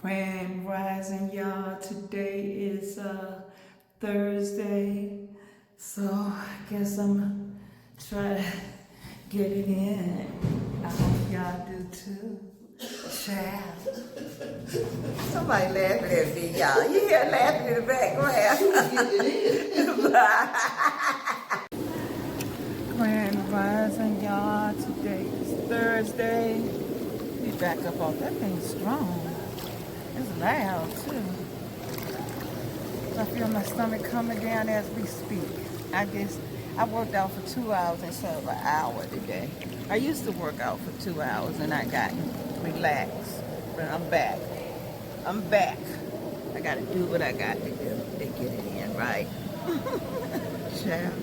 Grand Rising, y'all. Today is Thursday, so I guess I'm try to get it in. I hope y'all do too. Child. Somebody laughing at me, y'all. You hear laughing in the background. Grand Rising, y'all. Today is Thursday. Let me back up off that thing's strong. It's loud too. I feel my stomach coming down as we speak. I worked out for 2 hours instead of an hour today. I used to work out for 2 hours and I got relaxed. But I'm back. I gotta do what I got to do to get it in, right? Child.